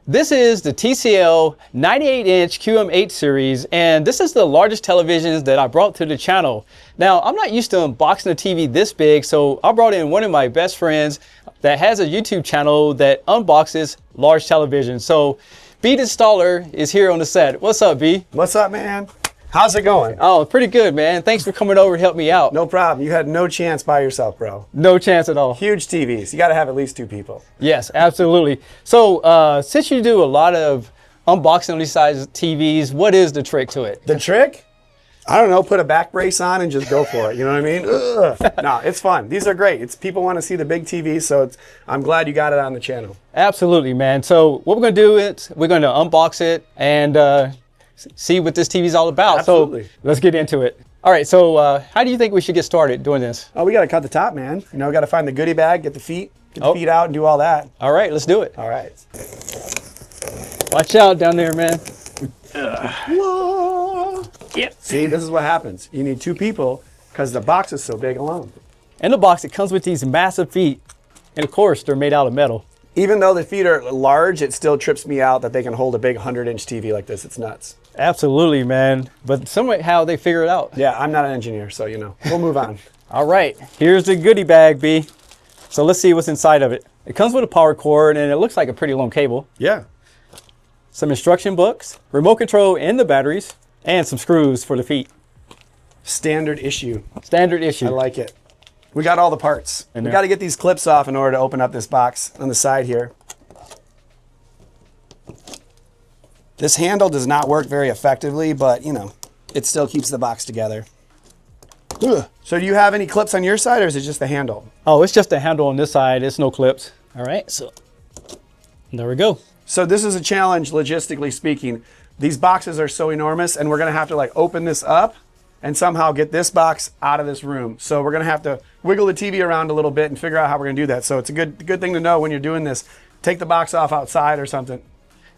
This is the TCL 98-inch QM8 series, and this is the largest televisions that I brought to the channel. Now, I'm not used to unboxing a TV this big, so I brought in one of my best friends that has a YouTube channel that unboxes large televisions. So, B the Installer is here on the set. What's up, B? What's up, man? How's it going? Oh, pretty good, man. Thanks for coming over to help me out. No problem. You had no chance by yourself, bro. No chance at all. Huge TVs. You got to have at least 2 people. Yes, absolutely. So, since you do a lot of unboxing on these size TVs, what is the trick to it? The trick? I don't know. Put a back brace on and just go for it. You know what I mean? Ugh. No, it's fun. These are great. People want to see the big TVs, so I'm glad you got it on the channel. Absolutely, man. So what we're going to do is we're going to unbox it and see what this TV is all about. Absolutely. So let's get into it. All right, so how do you think we should get started doing this? Oh, we got to cut the top, man. You know, we got to find the goodie bag, get the feet out and do all that. All right, let's do it. All right. Watch out down there, man. Yep. See, this is what happens. You need 2 people because the box is so big alone. In the box, it comes with these massive feet. And of course, they're made out of metal. Even though the feet are large, it still trips me out that they can hold a big 100-inch TV like this. It's nuts. Absolutely, man. But somehow they figure it out. Yeah, I'm not an engineer, so you know. We'll move on. All right, here's the goodie bag, B. So let's see what's inside of it. It comes with a power cord and it looks like a pretty long cable. Yeah. Some instruction books, remote control and the batteries, and some screws for the feet. Standard issue. Standard issue. I like it. We got all the parts. We got to get these clips off in order to open up this box on the side here. This handle does not work very effectively, but you know, it still keeps the box together. Ugh. So do you have any clips on your side or is it just the handle? Oh, it's just a handle on this side. It's no clips. All right, so there we go. So this is a challenge, logistically speaking. These boxes are so enormous and we're gonna have to like open this up and somehow get this box out of this room. So we're gonna have to wiggle the TV around a little bit and figure out how we're gonna do that. So it's a good thing to know when you're doing this. Take the box off outside or something.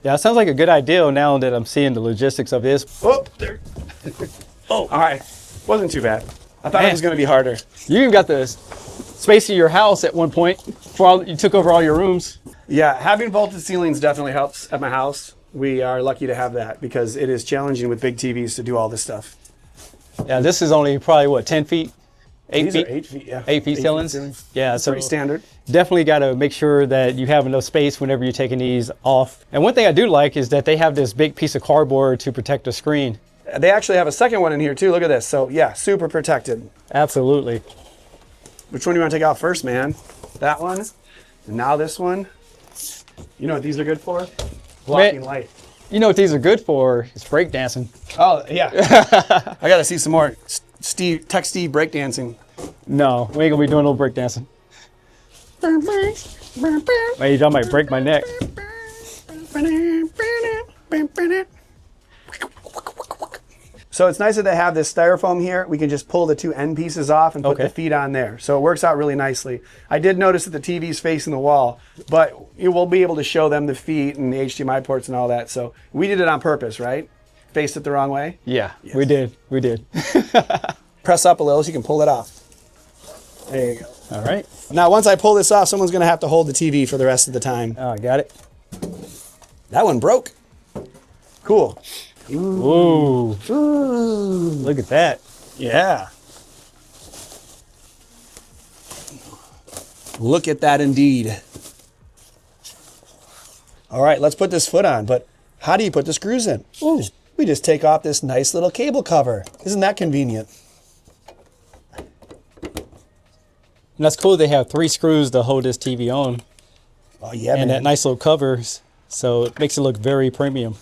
Yeah, it sounds like a good idea now that I'm seeing the logistics of this. Oh, there. Oh, all right. Wasn't too bad. I thought it was gonna be harder. You even got the space of your house at one point before you took over all your rooms. Yeah, having vaulted ceilings definitely helps at my house. We are lucky to have that because it is challenging with big TVs to do all this stuff. Yeah, this is only probably what, 10 feet? 8 These feet? are 8 feet, yeah. 8 feet ceilings? Yeah, so pretty standard. Definitely got to make sure that you have enough space whenever you're taking these off. And one thing I do like is that they have this big piece of cardboard to protect the screen. They actually have a second one in here too. Look at this. So yeah, super protected. Absolutely. Which one do you want to take out first, man? That one. And now this one. You know what these are good for? Blocking light. You know what these are good for? It's breakdancing. Oh, yeah. I got to see some more Tech Steve breakdancing. No, we ain't going to be doing no breakdancing. Wait, I might break my neck. So it's nice that they have this styrofoam here. We can just pull the 2 end pieces off and put the feet on there. So it works out really nicely. I did notice that the TV's facing the wall, but you will be able to show them the feet and the HDMI ports and all that. So we did it on purpose, right? Faced it the wrong way? Yeah, yes. We did. We did. Press up a little so you can pull it off. There you go. All right. Now, once I pull this off, someone's going to have to hold the TV for the rest of the time. Oh, I got it. That one broke. Cool. Ooh. Ooh. Look at that. Yeah. Look at that indeed. All right, let's put this foot on, but how do you put the screws in? Ooh. We just take off this nice little cable cover. Isn't that convenient? And that's cool. They have 3 screws to hold this TV on. Oh yeah, and man. that nice little covers, so it makes it look very premium.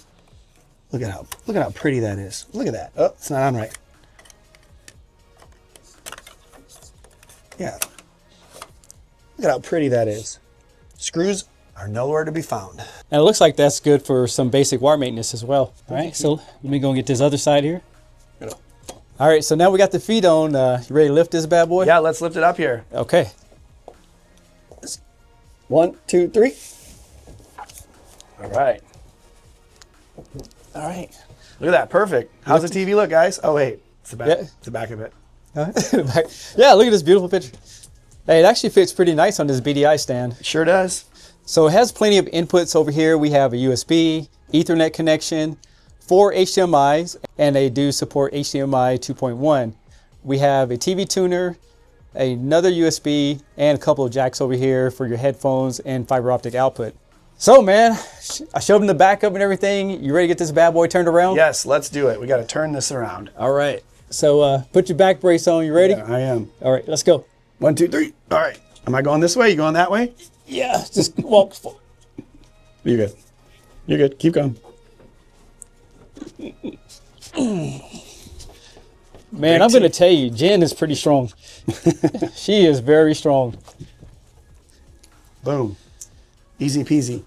Look at how pretty that is. Look at that. Oh, it's not on right. Yeah. Look at how pretty that is. Screws are nowhere to be found. And it looks like that's good for some basic wire maintenance as well. All right, so let me go and get this other side here. All right, so now we got the feet on. You ready to lift this bad boy? Yeah, let's lift it up here. Okay. 1, 2, 3. All right. All right. Look at that, perfect. How's the TV look, guys? Oh wait, it's the back. Yeah. It's the back of it. Yeah, look at this beautiful picture. Hey, it actually fits pretty nice on this BDI stand. It sure does. So it has plenty of inputs over here. We have a USB, Ethernet connection, 4 HDMIs, and they do support HDMI 2.1. We have a TV tuner, another USB, and a couple of jacks over here for your headphones and fiber optic output. So man, I showed them the backup and everything. You ready to get this bad boy turned around? Yes, let's do it. We got to turn this around. All right. So put your back brace on. You ready? Yeah, I am. All right, let's go. 1, 2, 3. All right. Am I going this way? You going that way? Yeah, just walk. You're good. You're good. Keep going. Man, I'm going to tell you, Jen is pretty strong. She is very strong. Boom. Easy peasy.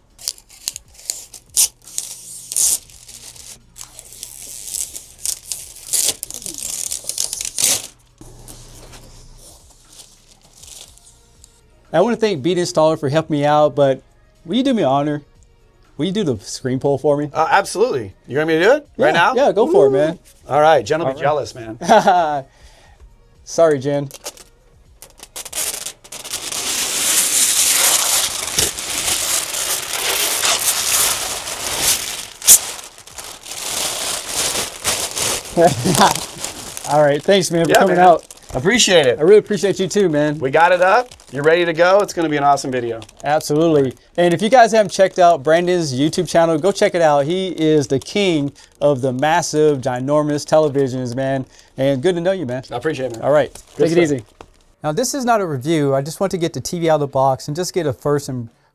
I want to thank Beat Installer for helping me out, but will you do me an honor? Will you do the screen pull for me? Absolutely. You want me to do it right now? Yeah, go for it, man. All right. Jen will be jealous, man. Sorry, Jen. All right, thanks, man, for coming out. Appreciate it. I really appreciate you too, man. We got it up. You're ready to go. It's going to be an awesome video. Absolutely. And if you guys haven't checked out Brandon's YouTube channel, go check it out. He is the king of the massive, ginormous televisions, man. And good to know you, man. I appreciate it, man. All right, Good take it stuff. easy. Now, this is not a review. I just want to get the TV out of the box and just get a first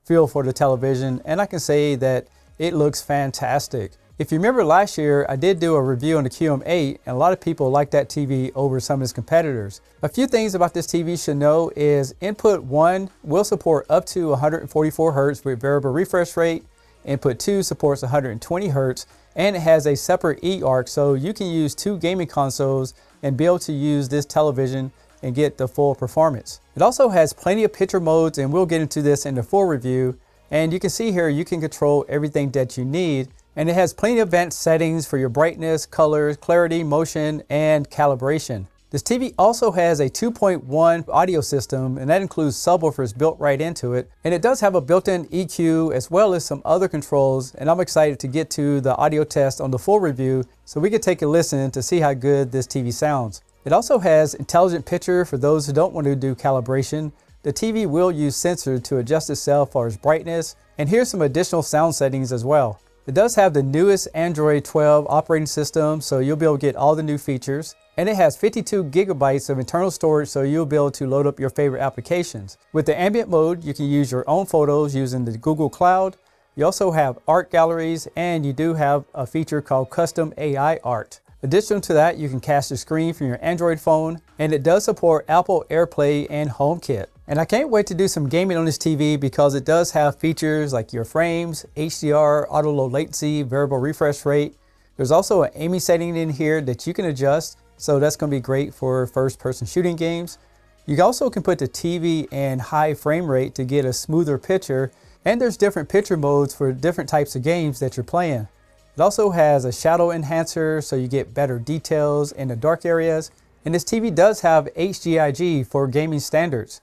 feel for the television. And I can say that it looks fantastic. If you remember last year, I did do a review on the QM8, and a lot of people liked that TV over some of its competitors. A few things about this TV you should know is input 1 will support up to 144 Hertz with variable refresh rate. Input 2 supports 120 Hertz, and it has a separate eARC, so you can use 2 gaming consoles and be able to use this television and get the full performance. It also has plenty of picture modes, and we'll get into this in the full review. And you can see here, you can control everything that you need. And it has plenty of advanced settings for your brightness, colors, clarity, motion, and calibration. This TV also has a 2.1 audio system, and that includes subwoofers built right into it. And it does have a built-in EQ as well as some other controls. And I'm excited to get to the audio test on the full review so we can take a listen to see how good this TV sounds. It also has intelligent picture for those who don't want to do calibration. The TV will use sensors to adjust itself for its brightness. And here's some additional sound settings as well. It does have the newest Android 12 operating system, so you'll be able to get all the new features. And it has 52 gigabytes of internal storage, so you'll be able to load up your favorite applications. With the ambient mode, you can use your own photos using the Google Cloud. You also have art galleries, and you do have a feature called custom AI art. Additional to that, you can cast the screen from your Android phone, and it does support Apple AirPlay and HomeKit. And I can't wait to do some gaming on this TV because it does have features like your frames, HDR, auto low latency, variable refresh rate. There's also an aiming setting in here that you can adjust, so that's going to be great for first-person shooting games. You also can put the TV in high frame rate to get a smoother picture, and there's different picture modes for different types of games that you're playing. It also has a shadow enhancer, so you get better details in the dark areas. And this TV does have HDIG for gaming standards.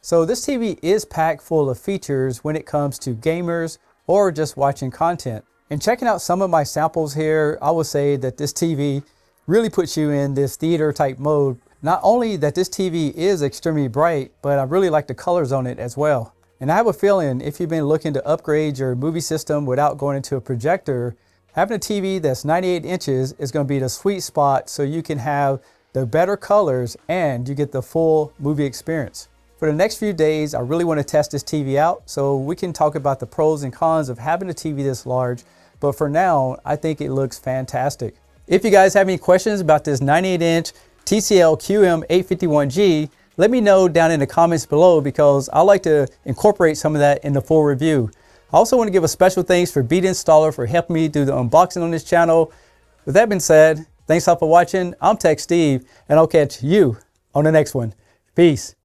So this TV is packed full of features when it comes to gamers or just watching content. And checking out some of my samples here, I would say that this TV really puts you in this theater type mode. Not only that this TV is extremely bright, but I really like the colors on it as well. And I have a feeling if you've been looking to upgrade your movie system without going into a projector, having a TV that's 98 inches is going to be the sweet spot so you can have the better colors and you get the full movie experience. For the next few days, I really want to test this TV out so we can talk about the pros and cons of having a TV this large. But for now, I think it looks fantastic. If you guys have any questions about this 98-inch TCL QM851G, let me know down in the comments below because I like to incorporate some of that in the full review. I also want to give a special thanks for Beat Installer for helping me do the unboxing on this channel. With that being said, thanks all for watching. I'm Tech Steve, and I'll catch you on the next one. Peace.